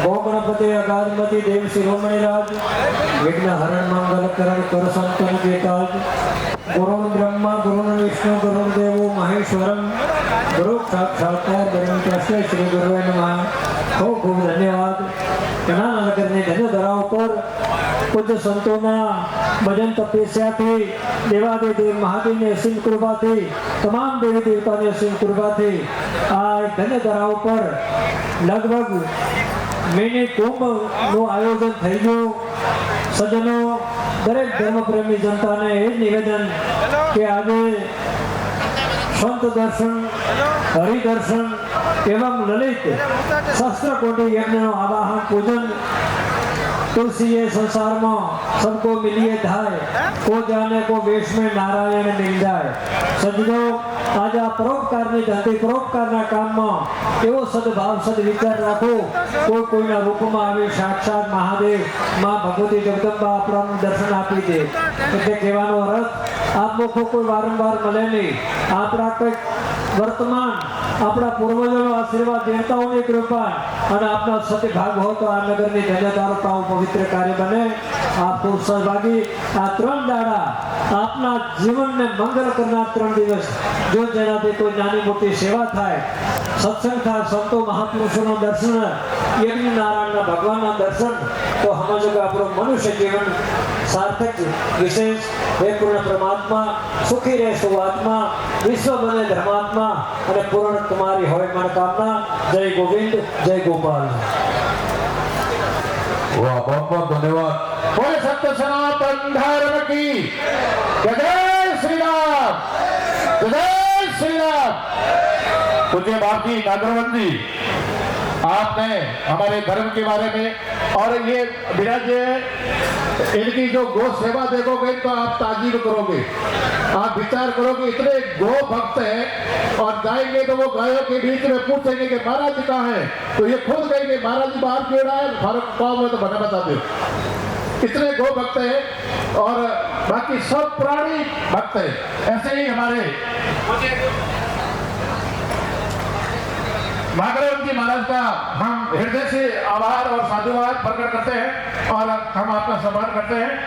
गो गणपति अगाधमति देव शिरोमणि राज विघ्न हरण मंगल करण कर संतन के काज गुरुन ब्रह्मा गुरुन विष्णु गुरुन देवो महेश्वरम गुरु साक्षात् परम तस्मै श्री गुरुवे नमः। खूब खूब धन्यवाद। ઘણા નગરની ધન્ય ધરાવ પર પૂજ્ય સંતોના ભજન તપસ્યાથી દેવાદેવ મહાદેવની અસીમ કૃપાથી તમામ દેવી દેવતાની અસીમ કૃપાથી આ ધન્ય ધરાવ પર લગભગ મિની કુંભનું આયોજન થઈ ગયું। સજ્જનો દરેક ધર્મપ્રેમી જનતાને એ જ નિવેદન કે આજે સંત દર્શન હરિદર્શન एवं ललित शस्त्र कोटि यज्ञ आवाहन पूजन तुलसी ये संसार में सबको मिलिए धाय को जाने को वेश में नारायण मिल जाए। सज्जनों आज आ परोपकार ની ધરતી પરોપકારના કામમાં એવો સદભાવ સદવિચાર રાખો। કોઈ કોઈના રૂપમાં આવે સાક્ષાત મહાદેવ માં ભગવતી જગદંબા આપણને દર્શન આપી દે એટલે કહેવાનો અર્થ આપ લોકો કોઈ વારંવાર મળે નહીં। આપણા કંઈક વર્તમાન આપણા પૂર્વજોનો આશીર્વાદ દેવતાઓની કૃપા અને આપના સતી ભાગ હો તો આ નગરની ધન્યતાઓ પવિત્ર કાર્ય બને। આપ સહભાગી આ 3 દાડા આપના જીવનને મંગળ કરનાર 3 દિવસ જો જેનાથી કોઈ નાની મોટી સેવા થાય સત્સંગ થાય સંતો મહાપુરુષોનો દર્શન યજ્ઞ નારાયણના ભગવાનના દર્શન તો સમજો કે આપણું મનુષ્ય જીવન સાર્થક વિશેષ હે પૂર્ણ પરમાત્મા સુખી રહે સુવાત્મા વિશ્વ બને ધર્માત્મા અને પૂર્ણ तुम्हारी होय मनोकामना। जय गोविंद जय गोपाल। वाह बहुत बहुत धन्यवाद। बोले सत्य सनातन धर्म की जय श्री राम जय श्री राम। पूज्य बापी नागरवन जी आपने हमारे धर्म के बारे में और ये विराज इनकी जो गो सेवा देखोगे तो आप ताजीब करोगे, आप विचार करोगे इतने गो भक्त हैं और जाएंगे तो वो गायों के बीच में पूछेंगे कि महाराज जी कहाँ हैं तो ये खुद कहेंगे महाराज जी बाहर क्यों रहा है फारूक पाव में तो बना बता दो। इतने गो भक्त हैं और बाकी सब प्राणी भक्त हैं। ऐसे ही हमारे नागरवन जी महाराज का हम हृदय से आभार और साधुवाद प्रकट करते हैं और हम आपका सम्मान करते हैं।